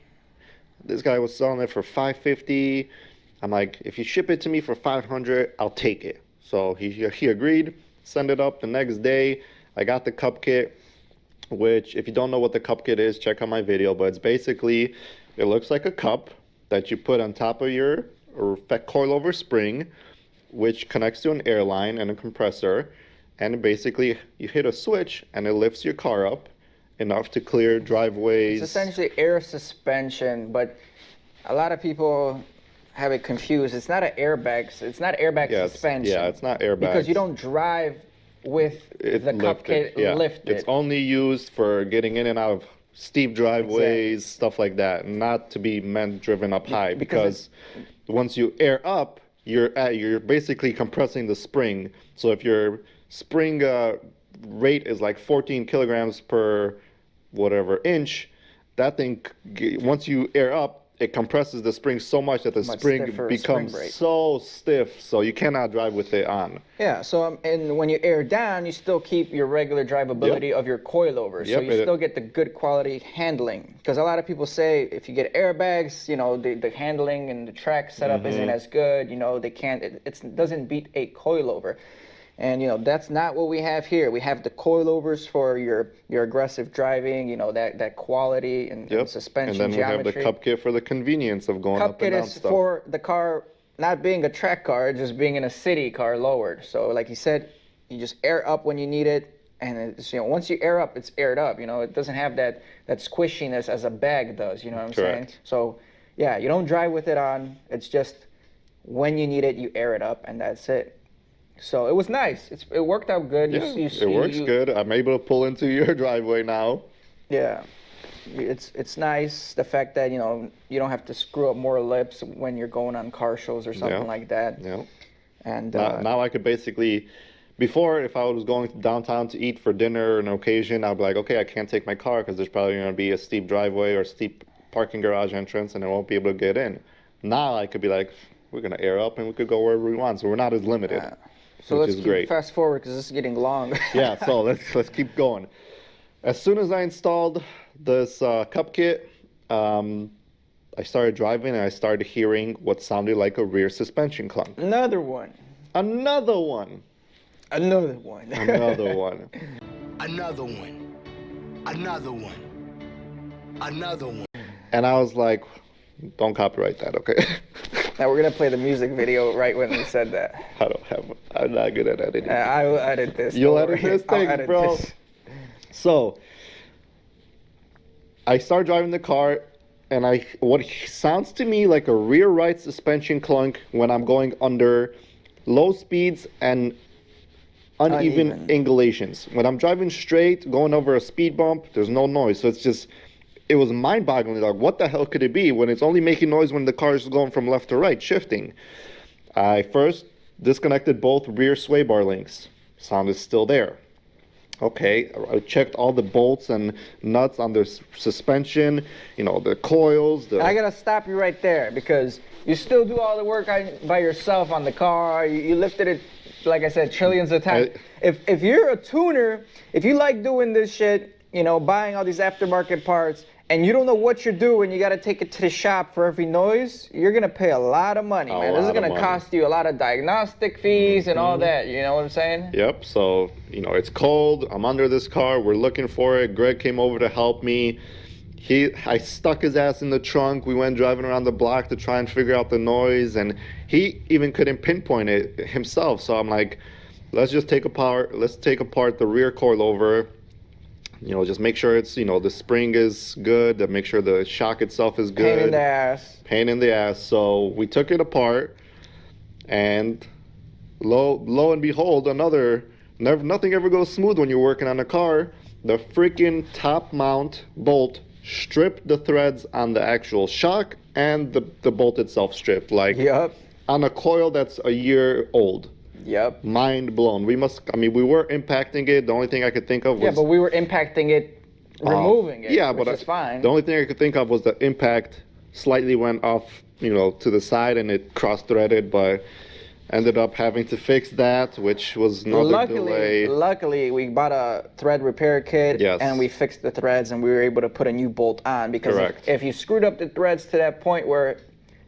This guy was selling it for $550. I'm like, if you ship it to me for $500, I'll take it. So he agreed. Send it up the next day. I got the cup kit, which if you don't know what the cup kit is, check out my video. But it's basically, it looks like a cup that you put on top of your coilover spring, which connects to an air line and a compressor. And basically, you hit a switch and it lifts your car up enough to clear driveways. It's essentially air suspension, but a lot of people have it confused. It's not an airbag. It's not airbag suspension. It's not airbag. Because you don't drive with the cup kit lifted. It's only used for getting in and out of steep driveways, stuff like that, not to be meant driven up high. Because once you air up, you're basically compressing the spring. So if your spring rate is like 14 kilograms per whatever inch, that thing, once you air up, it compresses the spring so much that the spring becomes so stiff, so you cannot drive with it on. Yeah, so and when you air down, you still keep your regular drivability of your coilover, so you still get the good quality handling. Because a lot of people say if you get airbags, you know, the handling and the track setup isn't as good, you know, they can't, it doesn't beat a coilover. And, you know, that's not what we have here. We have the coilovers for your aggressive driving, you know, that quality and suspension geometry. And then we have the cup kit for the convenience of going up and down stuff. Cup kit is for the car not being a track car, just being in a city car lowered. So like you said, you just air up when you need it. And it's, you know, once you air up, it's aired up. You know, it doesn't have that squishiness as a bag does. You know what I'm saying? So, yeah, you don't drive with it on. It's just when you need it, you air it up, and that's it. So it was nice. It worked out good. Yeah, it works good. I'm able to pull into your driveway now. Yeah, it's nice. The fact that, you know, you don't have to screw up more lips when you're going on car shows or something like that. Yeah. And now I could basically, before if I was going downtown to eat for dinner or an occasion, I'd be like, okay, I can't take my car because there's probably going to be a steep driveway or steep parking garage entrance and I won't be able to get in. Now I could be like, we're going to air up and we could go wherever we want. So we're not as limited. Yeah. So let's keep fast forward because this is getting long. Yeah, so let's keep going. As soon as I installed this cup kit, I started driving and I started hearing what sounded like a rear suspension clunk. Another one. Another one. Another one. Another one. Another one. Another one. Another one. And I was like, don't copyright that, okay? Now we're gonna play the music video right when we said that. I'm not good at editing. I will edit this. You'll edit this thing, bro. This. So I start driving the car, and what sounds to me like a rear right suspension clunk when I'm going under low speeds and uneven angulations. When I'm driving straight, going over a speed bump, there's no noise. So it was mind-boggling. Like, what the hell could it be when it's only making noise when the car is going from left to right, shifting? I first disconnected both rear sway bar links. Sound is still there. Okay, I checked all the bolts and nuts on the suspension, you know, the coils. I gotta stop you right there because you still do all the work by yourself on the car. You lifted it, like I said, trillions of times. If you're a tuner, if you like doing this shit, you know, buying all these aftermarket parts, and you don't know what you're doing, you got to take it to the shop for every noise, you're going to pay a lot of money, man. This is going to cost you a lot of diagnostic fees and all that, you know what I'm saying? Yep, so, you know, it's cold, I'm under this car, we're looking for it, Greg came over to help me. I stuck his ass in the trunk, we went driving around the block to try and figure out the noise, and he even couldn't pinpoint it himself, so I'm like, let's take apart the rear coilover. You know, just make sure it's, you know, the spring is good, make sure the shock itself is good. Pain in the ass. Pain in the ass. So we took it apart, and lo and behold, nothing ever goes smooth when you're working on a car. The freaking top mount bolt stripped the threads on the actual shock, and the bolt itself stripped. Like, on a coil that's a year old. Yep. Mind blown. We were impacting it. The only thing I could think of was... Yeah, but we were impacting it, removing it, which is fine. The only thing I could think of was the impact slightly went off, you know, to the side and it cross-threaded, but ended up having to fix that, which was another delay. Luckily, we bought a thread repair kit, Yes. and we fixed the threads, and we were able to put a new bolt on. Because Correct. if you screwed up the threads to that point where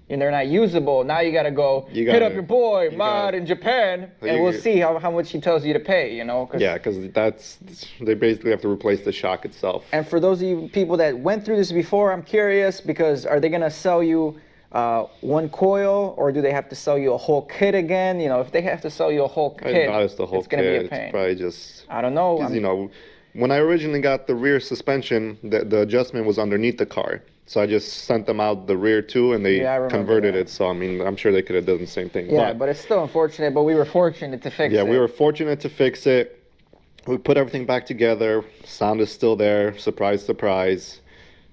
they're not usable, now you gotta go You hit gotta- up your boy you Mod gotta- in Japan, and you- we'll see how much he tells you to pay. You know? Yeah, because they basically have to replace the shock itself. And for those of you people that went through this before, I'm curious because are they gonna sell you one coil, or do they have to sell you a whole kit again? You know, if they have to sell you a whole I kit, doubt it's the whole it's gonna kit. be a It's pain. probably just I don't know. 'cause, you know, when I originally got the rear suspension, the adjustment was underneath the car. So I just sent them out the rear too, and they Yeah, I remember converted that. it. So I mean, I'm sure they could have done the same thing. Yeah, but it's still unfortunate. But we were fortunate to fix it. yeah, we were fortunate to fix it. We put everything back together. Sound is still there. Surprise, surprise.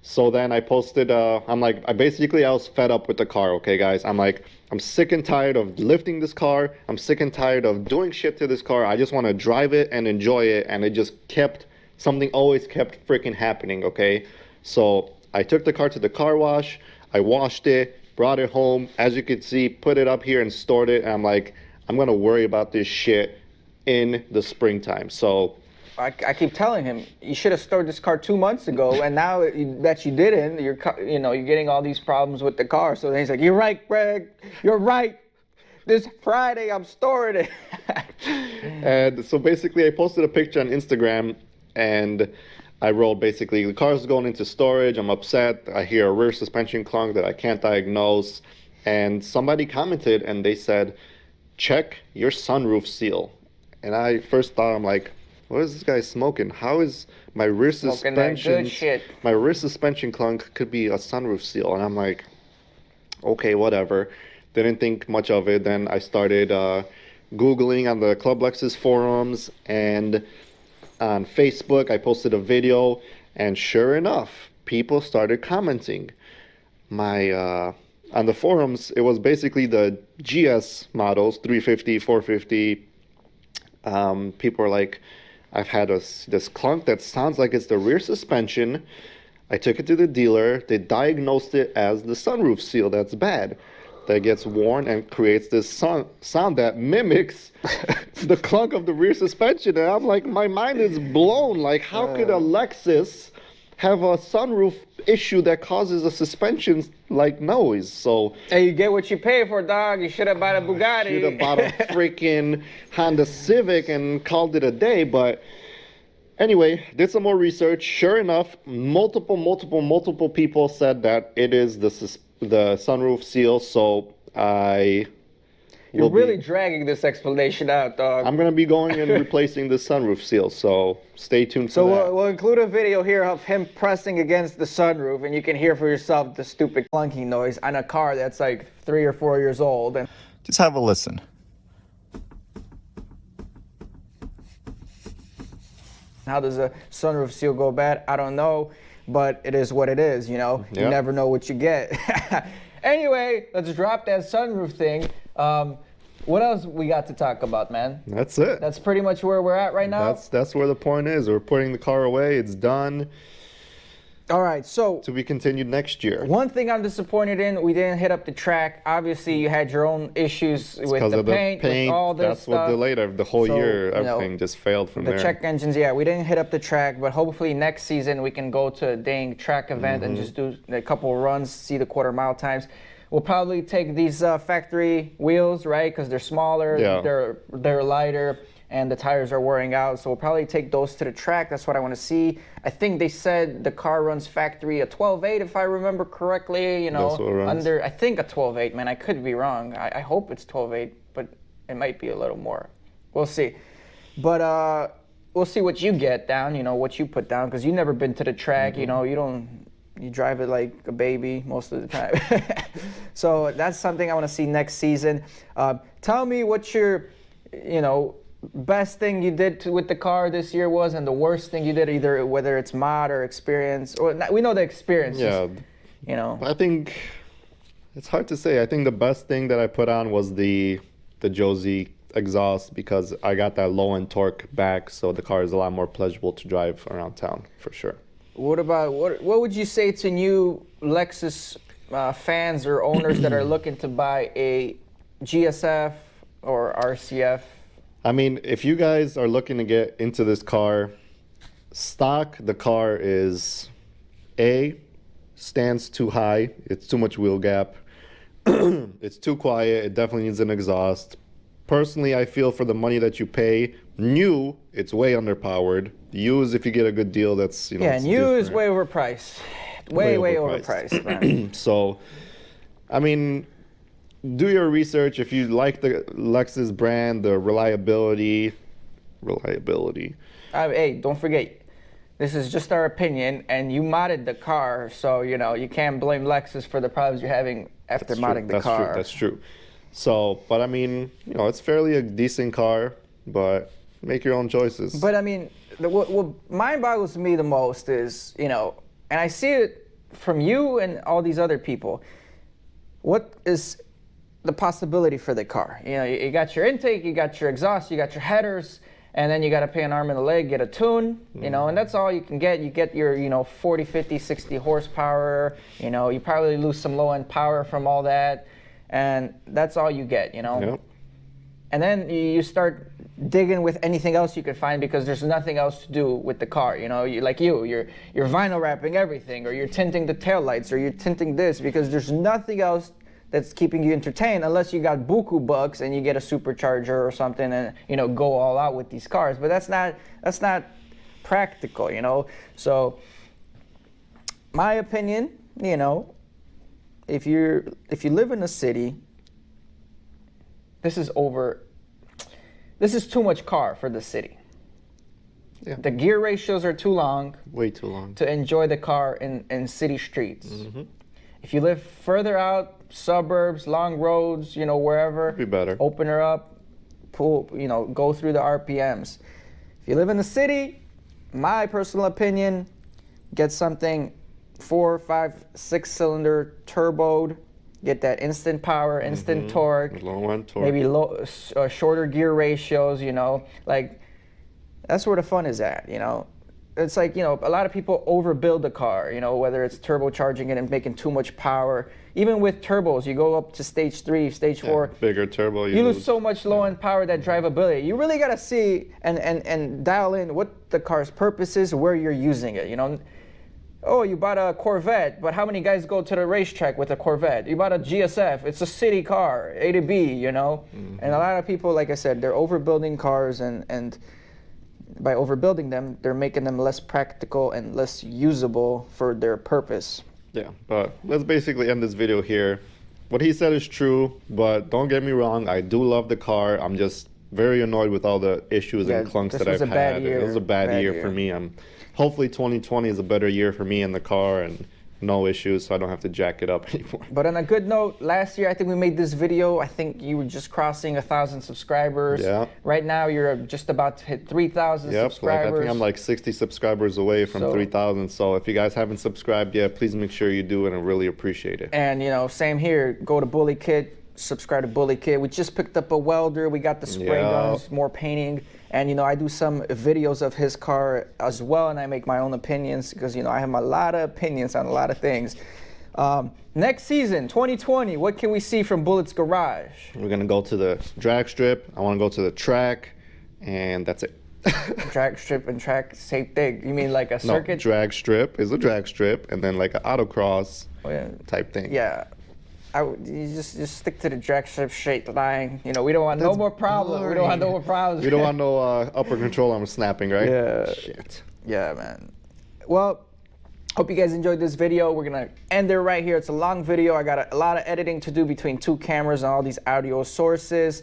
So then I posted. I'm like, I was fed up with the car. Okay, guys. I'm like, I'm sick and tired of lifting this car. I'm sick and tired of doing shit to this car. I just want to drive it and enjoy it. And it just something always kept freaking happening. Okay, so I took the car to the car wash. I washed it, brought it home. As you can see, put it up here and stored it. And I'm like, I'm gonna worry about this shit in the springtime. So I keep telling him you should have stored this car 2 months ago, and now that you didn't, you're getting all these problems with the car. So then he's like, "You're right, Greg. You're right. This Friday I'm storing it." And so basically I posted a picture on Instagram and I wrote basically, the car's going into storage. I'm upset. I hear a rear suspension clunk that I can't diagnose. And somebody commented and they said, check your sunroof seal. And I first thought, I'm like, what is this guy smoking? How is my rear Smoking that good suspension, shit. my rear suspension clunk could be a sunroof seal? And I'm like, okay, whatever. Didn't think much of it. Then I started Googling on the Club Lexus forums, and on Facebook I posted a video, and sure enough, people started commenting. On the forums, it was basically the GS models, 350, 450. People are like, I've had this clunk that sounds like it's the rear suspension. I took it to the dealer. They diagnosed it as the sunroof seal. That's bad. That gets worn and creates this sound that mimics the clunk of the rear suspension. And I'm like, my mind is blown. Like, how could a Lexus have a sunroof issue that causes a suspension like noise? So Hey, you get what you pay for, dog. You should have bought a Bugatti. should have bought a freaking Honda Civic and called it a day. But anyway, did some more research. Sure enough, multiple people said that it is the sunroof seal. So You're will really be, dragging this explanation out, dog. I'm gonna be going and replacing the sunroof seal. So stay tuned for So that. we'll include a video here of him pressing against the sunroof, and you can hear for yourself the stupid clunking noise on a car that's like 3 or 4 years old. And Just have a listen. how does a sunroof seal go bad? I don't know, but it is what it is, you know? You Yeah. never know what you get. Anyway, let's drop that sunroof thing. What else we got to talk about, man? That's it. That's pretty much where we're at right now? That's where the point is. We're putting the car away. It's done. All right, so To be continued next year. one thing I'm disappointed in, we didn't hit up the track. Obviously, you had your own issues with Because the of paint, with all this that's stuff. what delayed it. The whole So, year. you know, Everything just failed from The there. check engines, yeah, we didn't hit up the track, but hopefully next season we can go to a dang track event and just do a couple of runs, see the quarter-mile times. We'll probably take these factory wheels, right? Because they're smaller, Yeah. they're lighter, and the tires are wearing out. So we'll probably take those to the track. That's what I want to see. I think they said the car runs factory a 12.8, if I remember correctly. You know, That's what it runs. I think a 12.8. Man, I could be wrong. I hope it's 12.8, but it might be a little more. We'll see. But we'll see what you get down. You know, what you put down, because you've never been to the track. You know, you drive it like a baby most of the time. So that's something I want to see next season. Tell me what your, best thing you did with the car this year was, and the worst thing you did, either whether it's mod or experience. Or we know the experience. Yeah. I think it's hard to say. I think the best thing that I put on was the Josie exhaust, because I got that low end torque back, so the car is a lot more pleasurable to drive around town for sure. What about what would you say to new Lexus fans or owners that are looking to buy a GSF or RCF? I mean, if you guys are looking to get into this car, stock, the car is stands too high. It's too much wheel gap. It's too quiet. It definitely needs an exhaust. Personally, I feel for the money that you pay, new, it's way underpowered. Used, if you get a good deal, that's, you know, Yeah, it's new is different. way overpriced. Way overpriced, man. So, I mean, do your research. If you like the Lexus brand, the reliability. Hey, don't forget, this is just our opinion, and you modded the car, so you know you can't blame Lexus for the problems you're having after modding the car. That's true. So, but I mean, you know, it's fairly a decent car, but make your own choices. But I mean, what mind boggles me the most is, you know, and I see it from you and all these other people. What is the possibility for the car? You know, you got your intake, you got your exhaust, you got your headers, and then you got to pay an arm and a leg, get a tune, you know, and that's all you can get. You get your, you know, 40, 50, 60 horsepower, you know, you probably lose some low-end power from all that, and that's all you get, you know. Yep. And then you start digging with anything else you could find because there's nothing else to do with the car, you know. You're vinyl wrapping everything, or you're tinting the taillights, or you're tinting this, because there's nothing else that's keeping you entertained unless you got buku bucks and you get a supercharger or something and, you know, go all out with these cars. But that's not practical, you know. So my opinion, you know, if you live in a city, this is too much car for the city. Yeah. The gear ratios are too long. Way too long. To enjoy the car in city streets. Mm-hmm. If you live further out, suburbs, long roads, you know, wherever, be better. Open her up, pull, you know, go through the RPMs. If you live in the city, my personal opinion, get something 4, 5, 6 cylinder turboed, get that instant power, instant torque, low end torque, maybe shorter gear ratios, you know, like that's where the fun is at, you know. It's like, you know, a lot of people overbuild the car, you know, whether it's turbocharging it and making too much power. Even with turbos, you go up to stage 3, stage 4. Bigger turbo. You lose so much low-end power, that drivability. You really got to see and dial in what the car's purpose is, where you're using it, you know. Oh, you bought a Corvette, but how many guys go to the racetrack with a Corvette? You bought a GSF, it's a city car, A to B, you know. And a lot of people, like I said, they're overbuilding cars, and by overbuilding them, they're making them less practical and less usable for their purpose. Yeah, but let's basically end this video here. What he said is true, but don't get me wrong, I do love the car. I'm just very annoyed with all the issues and clunks that I've had. It was a bad year for me. Hopefully 2020 is a better year for me in the car and no issues, so I don't have to jack it up anymore. But on a good note, last year I think we made this video. I think you were just crossing 1,000 subscribers. Yeah. Right now you're just about to hit 3,000 subscribers. I think I'm like 60 subscribers away from 3,000. So if you guys haven't subscribed yet, please make sure you do, and I really appreciate it. And you know, same here. Go to Bully Kit. Subscribe to Bully Kit. We just picked up a welder. We got the spray guns, more painting. And, you know, I do some videos of his car as well, and I make my own opinions because, you know, I have a lot of opinions on a lot of things. Next season, 2020, what can we see from Bullet's Garage? We're going to go to the drag strip. I want to go to the track, and that's it. Drag strip and track, same thing. You mean like a circuit? No, drag strip is a drag strip, and then like an autocross type thing. Yeah. You just stick to the drag strip straight line. You know, we don't want no more problems. We don't want no more problems. We don't want no upper control arm snapping, right? Yeah. Shit. Yeah, man. Well, hope you guys enjoyed this video. We're gonna end it right here. It's a long video. I got a lot of editing to do between 2 cameras and all these audio sources.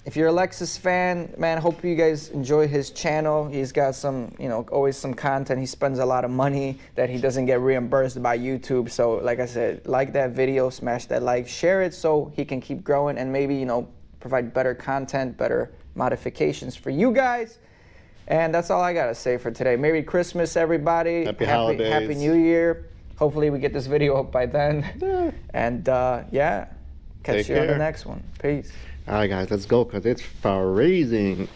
If you're a Lexus fan, man, hope you guys enjoy his channel. He's got some, you know, always some content. He spends a lot of money that he doesn't get reimbursed by YouTube. So, like I said, like that video, smash that like, share it so he can keep growing and maybe, you know, provide better content, better modifications for you guys. And that's all I gotta say for today. Merry Christmas, everybody. Happy holidays. Happy New Year. Hopefully we get this video up by then. Yeah. And yeah, catch you on the next one. Peace. All right, guys, let's go because it's freezing.